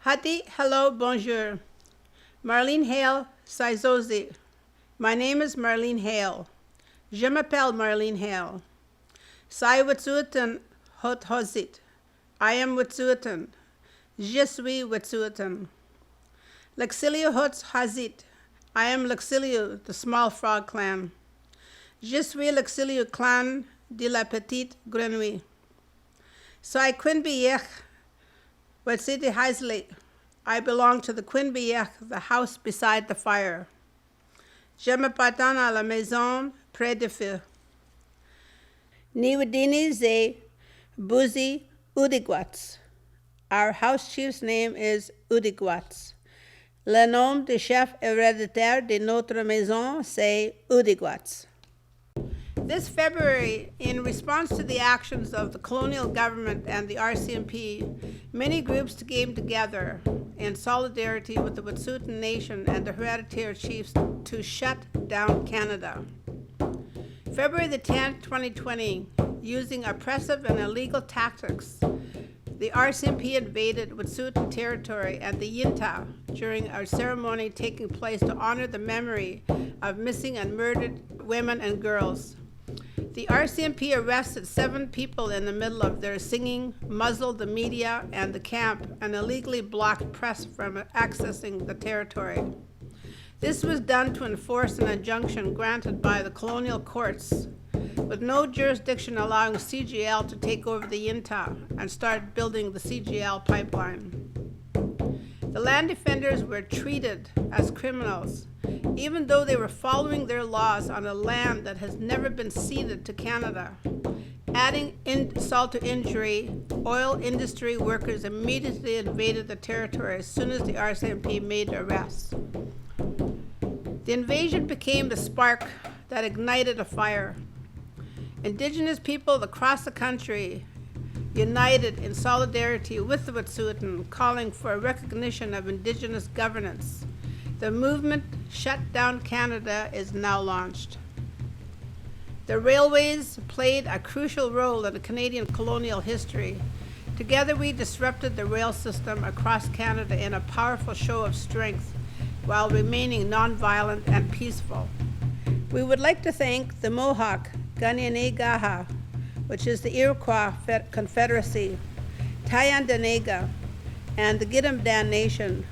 Hadi, hello, bonjour. Marlene Hale, Saizozi. My name is Marlene Hale. Je m'appelle Marlene Hale. Sai Wet'suwet'en hot hozit. I am Wet'suwet'en. Je suis Wet'suwet'en. Lexilio hot hazit. I am Lexilio, the small frog clan. Je suis Lexilio clan de la petite grenouille. Sai Quinbiech, Wet'siti Heisley. I belong to the Quinbiech, the house beside the fire. Je m'appartiens à la maison près du feu. Niwadini ze Buzi Udigwats. Our house chief's name is Udigwats. Le nom de chef héréditaire de notre maison, c'est Udigwats. This February, in response to the actions of the colonial government and the RCMP, many groups came together in solidarity with the Wet'suwet'en Nation and the hereditary chiefs to shut down Canada. February the 10th, 2020, using oppressive and illegal tactics, the RCMP invaded Wet'suwet'en territory and the Yintah during a ceremony taking place to honor the memory of missing and murdered women and girls. The RCMP arrested 7 people in the middle of their singing, muzzled the media and the camp, and illegally blocked press from accessing the territory. This was done to enforce an injunction granted by the colonial courts, with no jurisdiction allowing CGL to take over the Yintah and start building the CGL pipeline. The land defenders were treated as criminals, even though they were following their laws on a land that has never been ceded to Canada. Adding insult to injury, oil industry workers immediately invaded the territory as soon as the RCMP made arrests. The invasion became the spark that ignited a fire. Indigenous people across the country united in solidarity with the Wet'suwet'en, calling for a recognition of Indigenous governance. The movement Shut Down Canada is now launched. The railways played a crucial role in the Canadian colonial history. Together we disrupted the rail system across Canada in a powerful show of strength while remaining nonviolent and peaceful. We would like to thank the Mohawk Ganyanagaha, which is the Iroquois Confederacy, Tyendinaga, and the Gidimt'en Nation,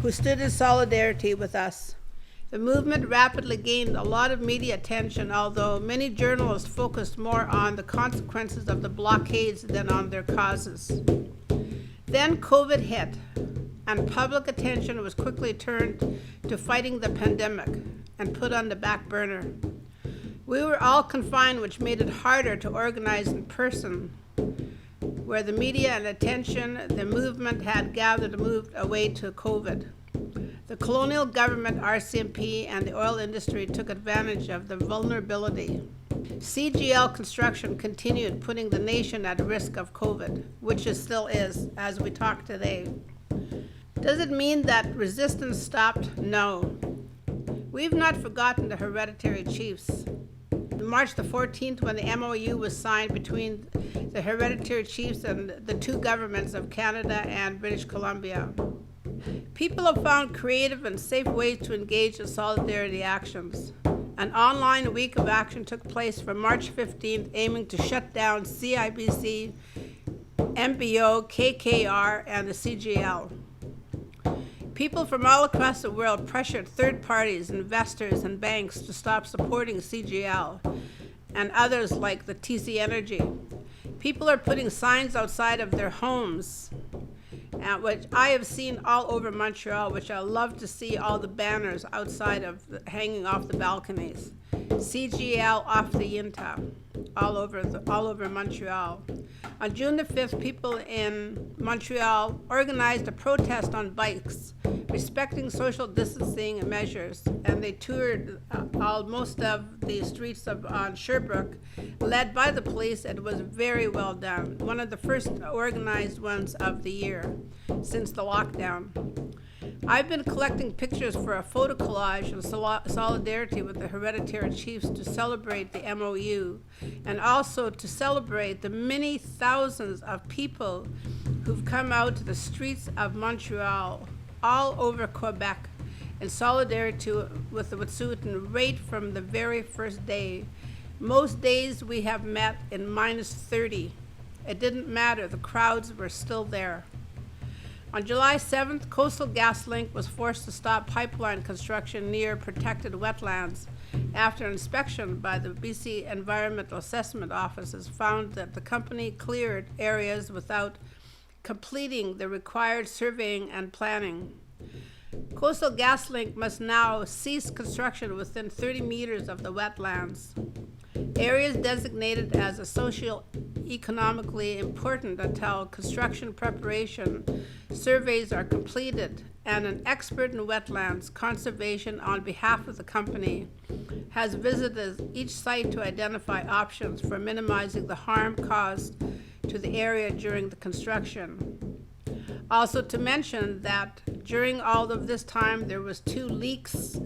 who stood in solidarity with us. The movement rapidly gained a lot of media attention, although many journalists focused more on the consequences of the blockades than on their causes. Then COVID hit, and public attention was quickly turned to fighting the pandemic and put on the back burner. We were all confined, which made it harder to organize in person, where the media and attention the movement had gathered moved away to COVID. The colonial government, RCMP, and the oil industry took advantage of the vulnerability. CGL construction continued, putting the nation at risk of COVID, which it still is, as we talk today. Does it mean that resistance stopped? No. We've not forgotten the hereditary chiefs. March the 14th, when the MOU was signed between the hereditary chiefs and the two governments of Canada and British Columbia. People have found creative and safe ways to engage in solidarity actions. An online week of action took place from March 15th, aiming to shut down CIBC, MBO, KKR, and the CGL. People from all across the world pressured third parties, investors, and banks to stop supporting CGL and others like the TC Energy. People are putting signs outside of their homes, which I have seen all over Montreal, which I love to see all the banners outside of hanging off the balconies. CGL off the Yintah, all over Montreal. On June the 5th, people in Montreal organized a protest on bikes, respecting social distancing measures, and they toured most of the streets on Sherbrooke, led by the police. It was very well done. One of the first organized ones of the year since the lockdown. I've been collecting pictures for a photo collage in solidarity with the hereditary chiefs to celebrate the MOU and also to celebrate the many thousands of people who've come out to the streets of Montreal, all over Quebec, in solidarity with the Wet'suwet'en right from the very first day. Most days we have met in minus 30. It didn't matter, the crowds were still there. On July 7th, Coastal GasLink was forced to stop pipeline construction near protected wetlands after inspection by the BC Environmental Assessment Offices found that the company cleared areas without completing the required surveying and planning. Coastal GasLink must now cease construction within 30 meters of the wetlands. Areas designated as a socio-economically important until construction preparation surveys are completed, and an expert in wetlands conservation on behalf of the company has visited each site to identify options for minimizing the harm caused to the area during the construction. Also to mention that during all of this time there was 2 leaks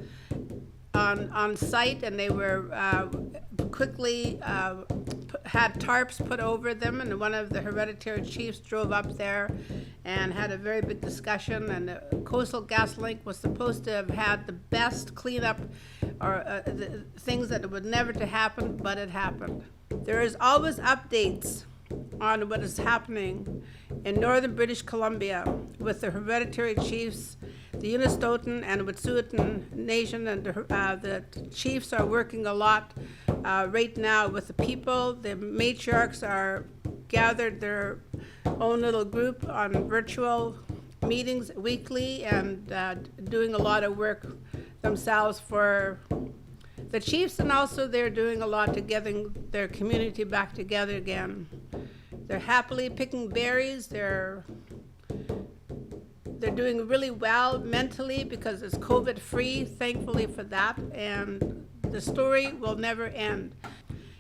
on site, and they were quickly had tarps put over them, and one of the hereditary chiefs drove up there and had a very big discussion, and the Coastal GasLink was supposed to have had the best cleanup or the things that would never to happen, but it happened. There is always updates on what is happening in northern British Columbia with the hereditary chiefs, the Unistoten and Wet'suwet'en Nation, and the chiefs are working a lot right now with the people. The matriarchs are gathered their own little group on virtual meetings weekly and doing a lot of work themselves for the chiefs, and also they're doing a lot to getting their community back together again. They're happily picking berries. They're doing really well mentally because it's COVID-free, thankfully for that, and the story will never end.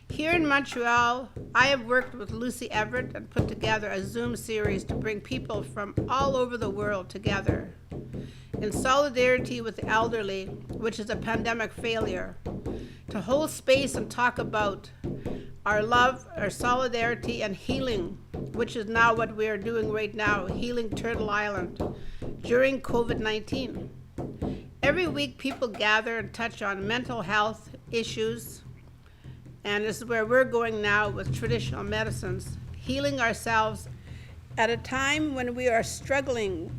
Here in Montreal, I have worked with Lucy Everett and put together a Zoom series to bring people from all over the world together in solidarity with the elderly, which is a pandemic failure, to hold space and talk about our love, our solidarity, and healing, which is now what we are doing right now, healing Turtle Island during COVID-19. Every week people gather and touch on mental health issues, and this is where we're going now with traditional medicines, healing ourselves at a time when we are struggling.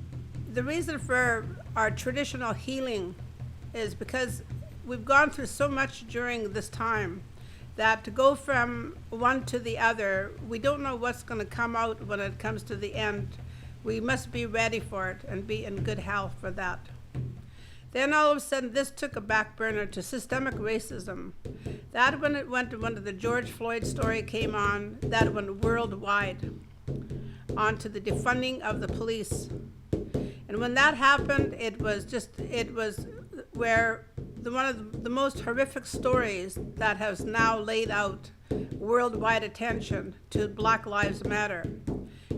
The reason for our traditional healing is because we've gone through so much during this time that to go from one to the other, we don't know what's going to come out when it comes to the end. We must be ready for it and be in good health for that. Then all of a sudden, this took a back burner to systemic racism. That when it went to when the George Floyd story came on, that went worldwide onto the defunding of the police. And when that happened, it was where one of the most horrific stories that has now laid out worldwide attention to Black Lives Matter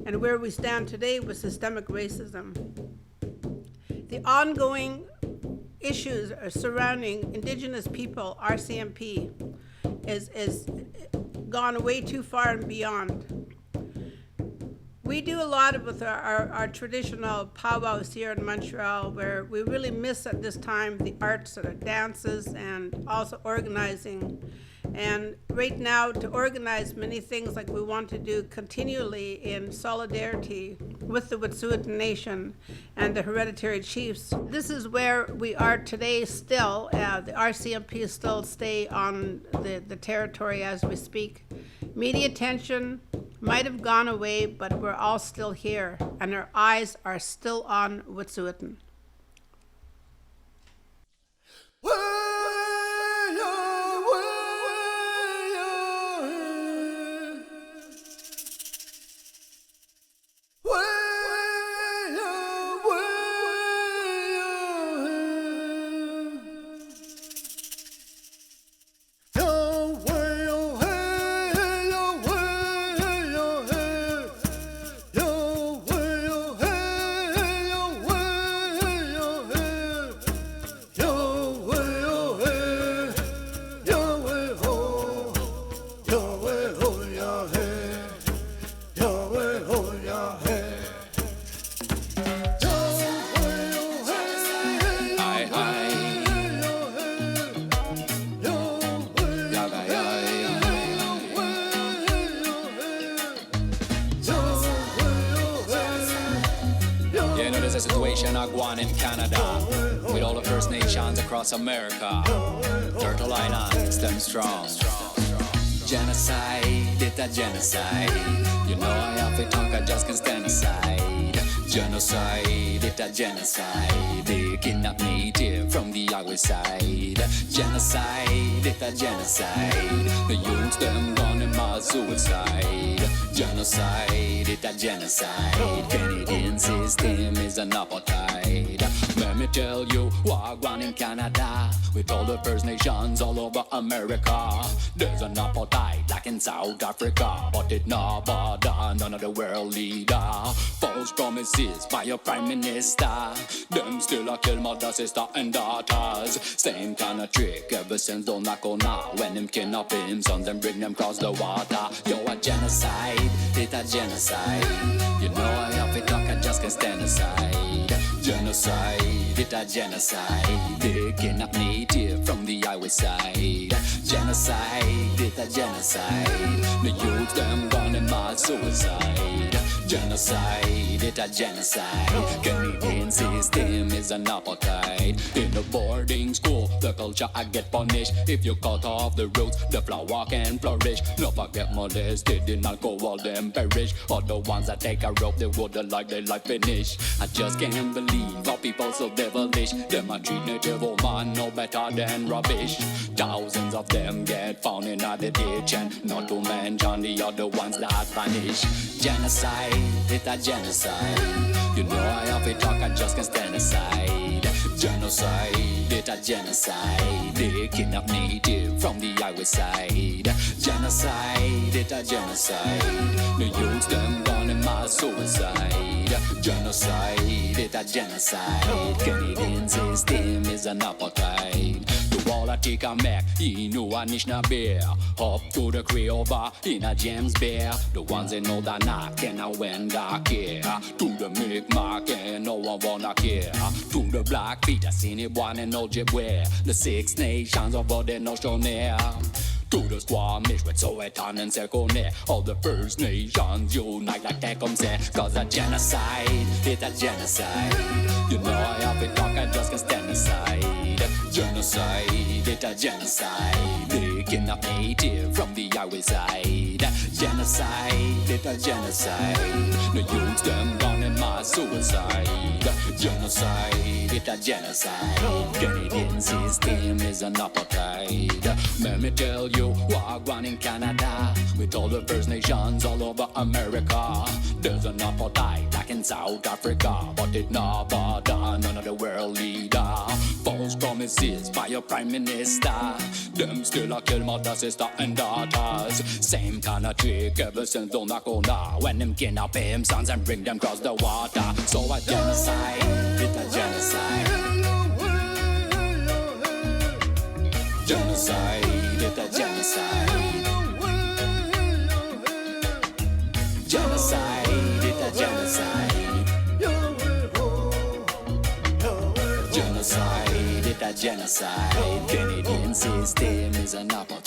and where we stand today with systemic racism. The ongoing issues surrounding Indigenous people, RCMP, is gone way too far and beyond. We do a lot with our traditional powwows here in Montreal, where we really miss at this time the arts and the dances and also organizing. And right now, to organize many things like we want to do continually in solidarity with the Wet'suwet'en Nation and the hereditary chiefs. This is where we are today still. The RCMP still stay on the territory as we speak. Media attention might have gone away, but we're all still here, and our eyes are still on Wet'suwet'en. You know there's a situation going on in Canada with all the First Nations across America. Turtle Island, stand strong. Genocide, it's a genocide. You know I have to talk, I just can't stand aside. Genocide, it's a genocide. They kidnap native from the other side. Genocide, it's a genocide. The youth them gone in mass suicide. Genocide, it's a genocide. Canadian system is an apartheid. Let me tell you what going in Canada with all the First Nations all over America. There's an apartheid like in South Africa, but it not bother none of the world leader. False promises by your prime minister. Them still a kill mother, sister and daughters. Same kind of trick ever since Donald now. When them kidnap him sons and bring them cross the water. Yo, a genocide, it's a genocide. You know I have to talk, I just can't stand aside. Genocide, it's a genocide. They kidnap native from the highway side. Genocide, it's a genocide. The youth them gone in mass suicide. Genocide, it's a genocide. Canadian system is an apartheid. In the boarding school, the culture I get punished. If you cut off the roots, the flower can flourish. No forget molested in alcohol, them perish. Or the ones that take a rope, they would like their life finish. I just can't believe how people so devilish. Them a treat native woman no better than rubbish. Thousands of them get found in the ditch, and not to mention the other ones that vanish. Genocide, it's a genocide. You know I have to talk, I just can't stand aside. Genocide, it's a genocide. They kidnap native from the highway side. Genocide, it's a genocide. The youths them gone in mass suicide. Genocide, it's a genocide. Canadian system is an apartheid. The wall I take a Mac, he knew a Nishna bear. Up to the Crioba in a James Bear. The ones that know that knock and I went dark here. To the Mi'kmaq and no one wanna care. To the Blackfeet, I seen it one and Ojibwe. The Six Nations over there no show near. To the Squamish with Sowetan and Sekone. All the First Nations unite like Tecumseh. Cause a genocide, it's a genocide. You know I have to talk, I just can't stand aside. Genocide, it's a genocide. They kidnap native from the highway side. Genocide, it's a genocide. The youths them gone in mass suicide. Genocide, it's a genocide. Canadian system is an apartheid. Let me tell you what going in Canada with all the First Nations all over America. There's an apartheid like in South Africa, but it not bother none of the world leader. False promises by your prime minister. Them still a kill mother, sister and daughters. Same kind of trick ever since Donald now. When them kidnap him sons and bring them cross the water. So a genocide, it's a genocide. Genocide, it's a genocide. Genocide, it's a genocide. Genocide, it's a genocide. Canadian system is an apartheid.